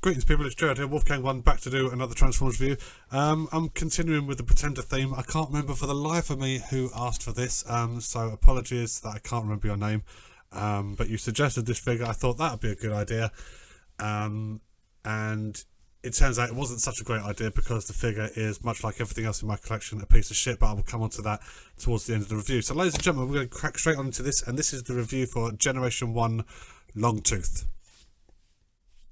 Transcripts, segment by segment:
Greetings people, it's Jared here, Wolfgang 1, back to do another Transformers review. I'm continuing with the Pretender theme. I can't remember for the life of me who asked for this, so apologies that I can't remember your name. But you suggested this figure, I thought that would be a good idea. And it turns out it wasn't such a great idea because the figure is, much like everything else in my collection, a piece of shit, but I will come on to that towards the end of the review. So ladies and gentlemen, we're going to crack straight on into this, and this is the review for Generation 1 Longtooth.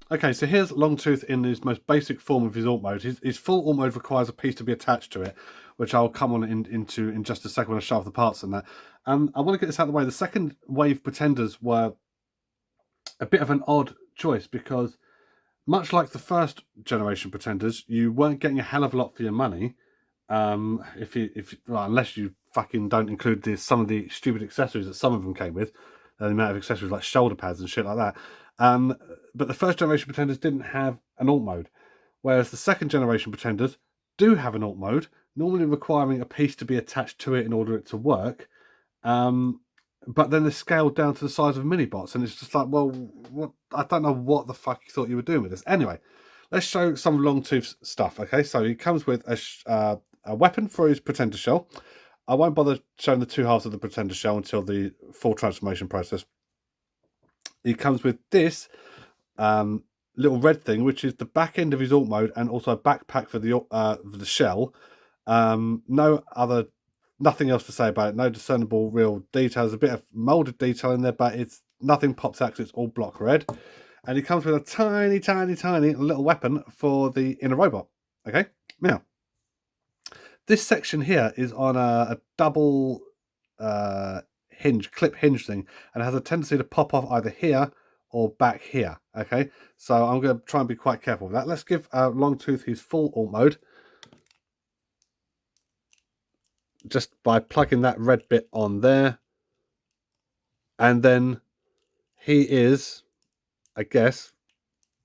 Okay, so here's Longtooth in his most basic form of his alt mode. His full alt mode requires a piece to be attached to it, which I'll come on into in just a second when I show off the parts and that. I want to get this out of the way. The second wave Pretenders were a bit of an odd choice because, much like the first generation Pretenders, you weren't getting a hell of a lot for your money. Unless you fucking don't include some of the stupid accessories that some of them came with, the amount of accessories like shoulder pads and shit like that. But the first generation Pretenders didn't have an alt mode, whereas the second generation Pretenders do have an alt mode, normally requiring a piece to be attached to it in order it to work. But then they're scaled down to the size of mini-bots, and it's just like, well, what? I don't know what the fuck you thought you were doing with this. Anyway, let's show some of Longtooth's stuff, okay? So he comes with a weapon for his Pretender shell. I won't bother showing the two halves of the Pretender shell until the full transformation process. He comes with this little red thing, which is the back end of his alt mode, and also a backpack for the shell. Nothing else to say about it. No discernible real details. A bit of molded detail in there, but nothing pops out because it's all block red. And he comes with a tiny, tiny, tiny little weapon for the inner robot. Okay, now this section here is on a double clip hinge thing, and it has a tendency to pop off either here or back here. Okay, so I'm going to try and be quite careful with that. Let's give Longtooth his full alt mode just by plugging that red bit on there, and then he is, I guess,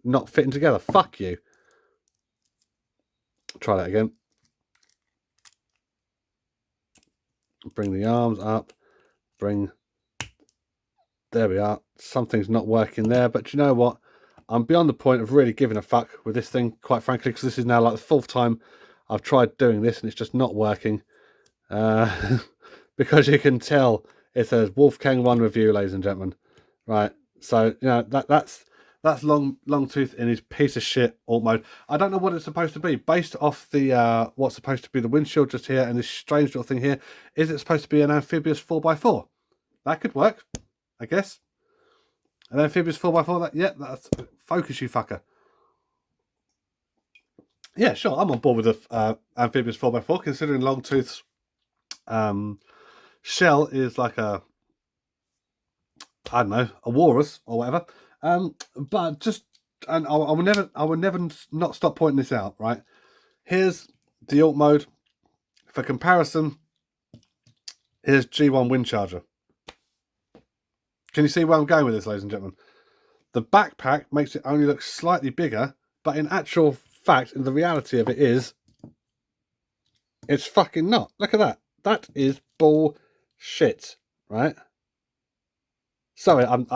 not fitting together. Fuck you. Try that again. Bring the arms up. There we are. Something's not working there, but you know what? I'm beyond the point of really giving a fuck with this thing, quite frankly, because this is now like the fourth time I've tried doing this and it's just not working. Because you can tell it says Wolfgang 1 review, ladies and gentlemen. Right, so you know that's Longtooth in his piece of shit alt mode. I don't know what it's supposed to be. Based off the what's supposed to be the windshield just here and this strange little thing here, is it supposed to be an amphibious 4x4? That could work, I guess. An amphibious 4x4. That's focus, you fucker. Yeah, sure, I'm on board with the amphibious 4x4, considering Longtooth's shell is like a, I don't know, a walrus or whatever. But just, and I will never not stop pointing this out. Right, here's the alt mode. For comparison, here's G1 Windcharger. Can you see where I'm going with this, ladies and gentlemen? The backpack makes it only look slightly bigger, but in actual fact, in the reality of it is, it's fucking not. Look at that. That is bullshit, right? Sorry, I've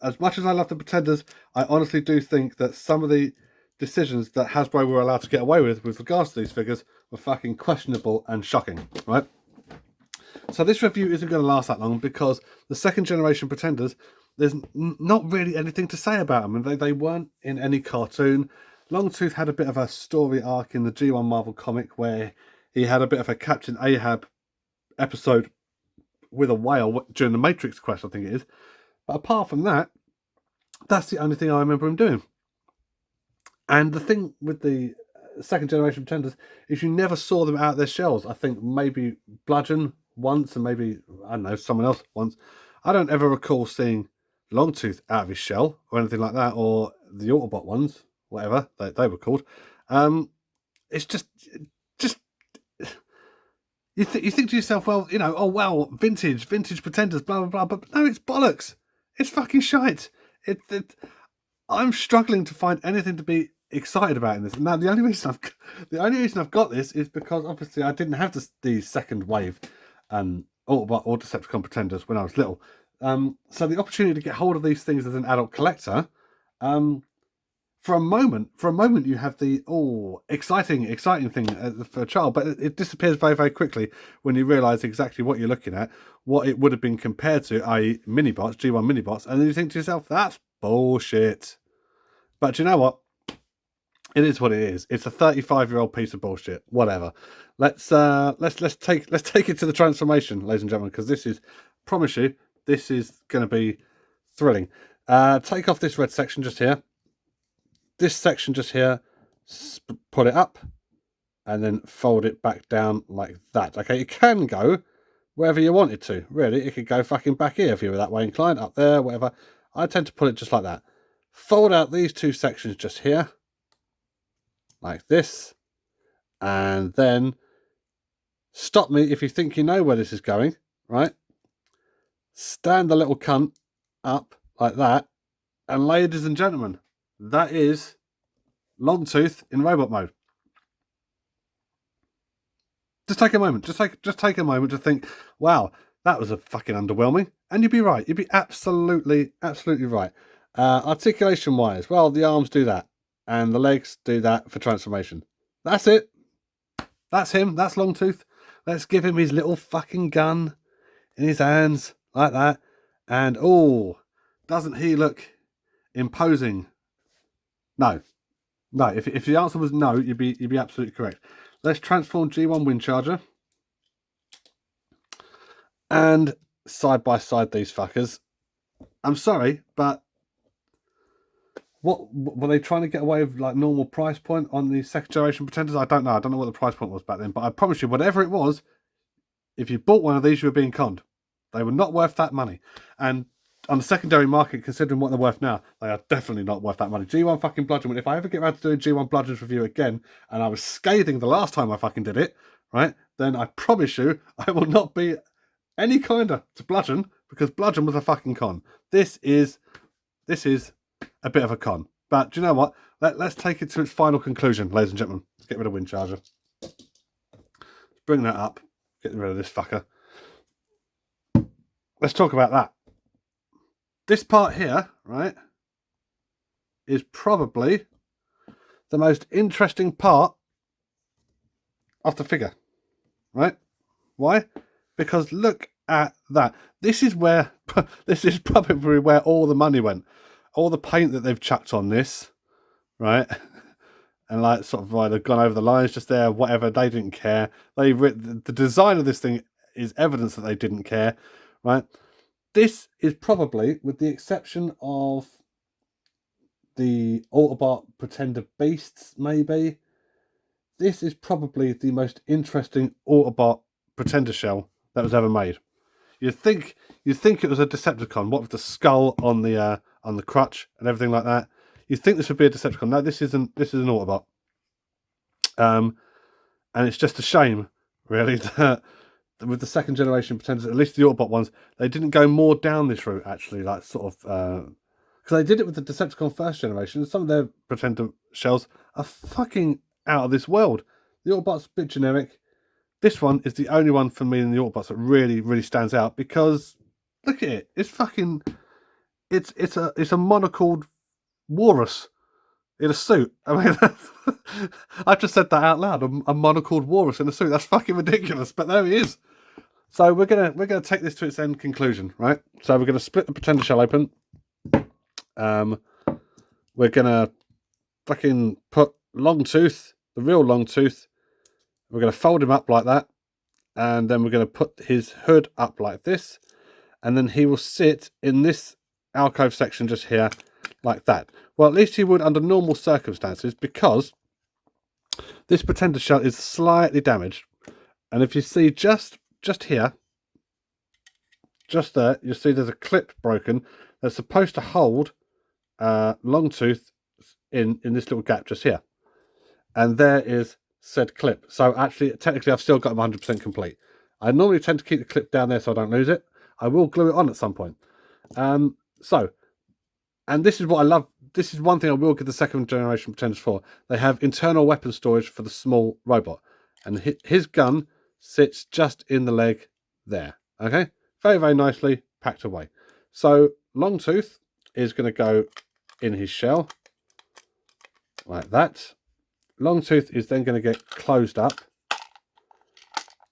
as much as I love the Pretenders, I honestly do think that some of the decisions that Hasbro were allowed to get away with regards to these figures were fucking questionable and shocking, right? So this review isn't going to last that long because the second generation Pretenders, there's not really anything to say about them, and they weren't in any cartoon. Longtooth had a bit of a story arc in the G1 Marvel comic where he had a bit of a Captain Ahab episode with a whale during the Matrix quest, I think it is. But apart from that, that's the only thing I remember him doing. And the thing with the second generation Pretenders is you never saw them out of their shells. I think maybe Bludgeon once and maybe, I don't know, someone else once. I don't ever recall seeing Longtooth out of his shell or anything like that, or the Autobot ones, whatever they were called. It's just you think to yourself, well, you know, oh wow, vintage Pretenders, blah blah blah. But no, it's bollocks. It's fucking shite. I'm struggling to find anything to be excited about in this. Now, the only reason I've got this is because obviously I didn't have the second wave Autobot or Decepticon Pretenders when I was little. So the opportunity to get hold of these things as an adult collector for a moment, you have the exciting thing for a child, but it disappears very, very quickly when you realise exactly what you're looking at, what it would have been compared to, i.e., mini-bots, G1 mini-bots, and then you think to yourself, that's bullshit. But you know what? It is what it is. It's a 35-year-old piece of bullshit. Whatever. Let's take it to the transformation, ladies and gentlemen, because this is, promise you, this is going to be thrilling. Take off this red section just here. This section just here, put it up, and then fold it back down like that. Okay, it can go wherever you want it to. Really, it could go fucking back here if you were that way inclined, up there, whatever. I tend to put it just like that. Fold out these two sections just here, like this, and then stop me if you think you know where this is going, right? Stand the little cunt up like that, and ladies and gentlemen, that is Longtooth in robot mode. Just take a moment. Just take a moment to think, wow, that was a fucking underwhelming. And you'd be right. You'd be absolutely right. Articulation wise, well, the arms do that, and the legs do that for transformation. That's it. That's him. That's Longtooth. Let's give him his little fucking gun in his hands like that. And doesn't he look imposing? No. If the answer was no, you'd be absolutely correct. Let's transform G1 wind charger and side by side these fuckers. I'm sorry, but what were they trying to get away with, like normal price point on the second generation Pretenders? I don't know. I don't know what the price point was back then, but I promise you, whatever it was, if you bought one of these, you were being conned. They were not worth that money. And on the secondary market, considering what they're worth now, they are definitely not worth that money. G1 fucking bludgeon. If I ever get around to doing G1 bludgeons review again, and I was scathing the last time I fucking did it, right, then I promise you, I will not be any kinder to bludgeon, because bludgeon was a fucking con. This is a bit of a con. But do you know what? Let's take it to its final conclusion, ladies and gentlemen. Let's get rid of wind charger. Let's bring that up. Get rid of this fucker. Let's talk about that. This part here, right, is probably the most interesting part of the figure, right? Why? Because look at that. This is probably where all the money went. All the paint that they've chucked on this, right? And like sort of like they've gone over the lines just there, whatever. They didn't care. The design of this thing is evidence that they didn't care, right? This is probably, with the exception of the Autobot Pretender Beasts, maybe, this is probably the most interesting Autobot Pretender shell that was ever made. You'd think it was a Decepticon, what with the skull on the crutch and everything like that. You'd think this would be a Decepticon. No, this is an Autobot. And it's just a shame, really, that with the second generation Pretenders, at least the Autobot ones, they didn't go more down this route, actually, like sort of, because they did it with the Decepticon first generation, and some of their Pretender shells are fucking out of this world. The Autobot's a bit generic. This one is the only one for me in the Autobots that really, really stands out, because look at it. It's fucking, it's a monocled walrus in a suit. I mean, I've just said that out loud. A monocled walrus in a suit. That's fucking ridiculous. But there he is. So we're gonna take this to its end conclusion, right? So we're gonna split the Pretender shell open. We're gonna fucking put Longtooth, the real Longtooth. We're gonna fold him up like that, and then we're gonna put his hood up like this, and then he will sit in this alcove section just here, like that. Well, at least he would under normal circumstances, because this Pretender shell is slightly damaged, and if you see just here, just there, you'll see there's a clip broken that's supposed to hold Longtooth in this little gap just here, and there is said clip. So actually, technically, I've still got them 100% complete. I normally tend to keep the clip down there so I don't lose it. I will glue it on at some point. And this is what I love. This is one thing I will give the second generation Pretenders for. They have internal weapon storage for the small robot, and his gun sits just in the leg there. Okay, very, very nicely packed away. So Longtooth is going to go in his shell like that. Longtooth is then going to get closed up,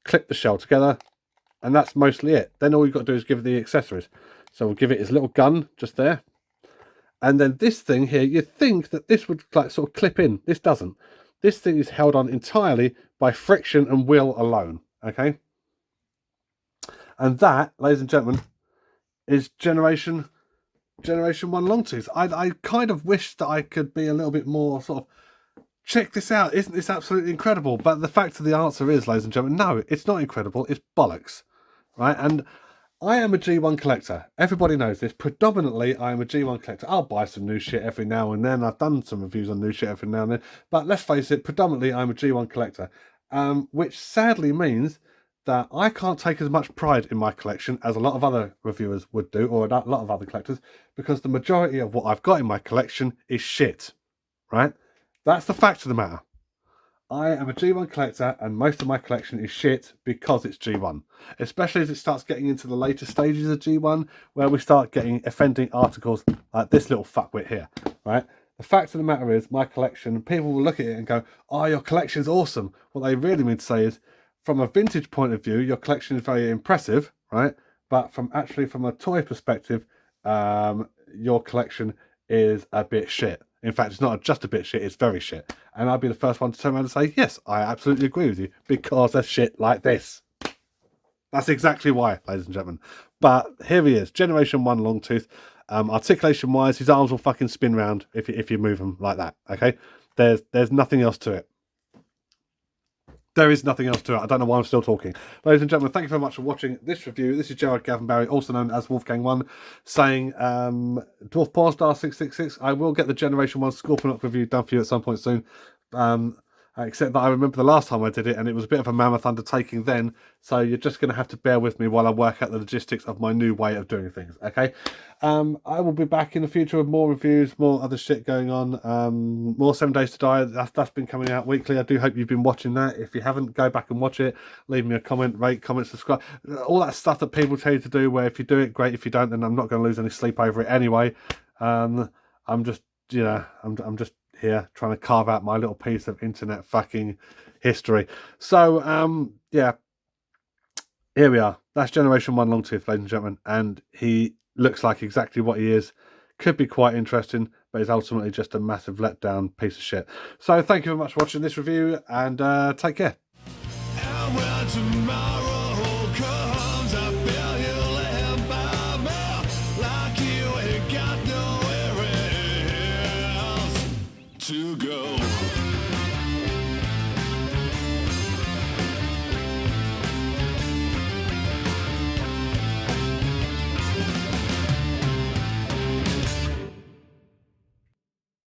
clip the shell together, and that's mostly it. Then all you've got to do is give it the accessories. So we'll give it his little gun just there. And then this thing here, you'd think that this would like sort of clip in. This doesn't. This thing is held on entirely by friction and will alone. Okay. And that, ladies and gentlemen, is Generation 1 Longtooth. I kind of wish that I could be a little bit more sort of, check this out. Isn't this absolutely incredible? But the fact of the answer is, ladies and gentlemen, no, it's not incredible. It's bollocks. Right. And I am a G1 collector. Everybody knows this. Predominantly, I am a G1 collector. I'll buy some new shit every now and then. I've done some reviews on new shit every now and then. But let's face it, predominantly, I'm a G1 collector. Which sadly means that I can't take as much pride in my collection as a lot of other reviewers would do, or a lot of other collectors, because the majority of what I've got in my collection is shit. Right? That's the fact of the matter. I am a G1 collector, and most of my collection is shit because it's G1. Especially as it starts getting into the later stages of G1, where we start getting offending articles like this little fuckwit here, right? The fact of the matter is, my collection, people will look at it and go, oh, your collection's awesome. What they really mean to say is, from a vintage point of view, your collection is very impressive, right? But from a toy perspective, your collection is a bit shit. In fact, it's not just a bit shit, it's very shit. And I'd be the first one to turn around and say, yes, I absolutely agree with you, because of shit like this. That's exactly why, ladies and gentlemen. But here he is, Generation 1 Longtooth. Articulation-wise, his arms will fucking spin round if you move them like that, okay? There's nothing else to it. There is nothing else to it. I don't know why I'm still talking. Ladies and gentlemen, thank you very much for watching this review. This is Gerard Gavin Barry, also known as Wolfgang1, saying Dwarf Pornstar 666. I will get the Generation 1 Scorponok review done for you at some point soon. Except that I remember the last time I did it, and it was a bit of a mammoth undertaking then, so you're just going to have to bear with me while I work out the logistics of my new way of doing things, okay? I will be back in the future with more reviews, more other shit going on, more 7 Days to Die. That's been coming out weekly. I do hope you've been watching that. If you haven't, go back and watch it. Leave me a comment, rate, comment, subscribe. All that stuff that people tell you to do, where if you do it, great. If you don't, then I'm not going to lose any sleep over it anyway. I'm just, you know, I'm just here trying to carve out my little piece of internet fucking history. So yeah, here we are. That's Generation 1 Longtooth, ladies and gentlemen, and he looks like exactly what he is. Could be quite interesting, but is ultimately just a massive letdown piece of shit. So thank you very much for watching this review, and take care. And when tomorrow comes, I feel you laying by me, like you ain't got nowhere else to go.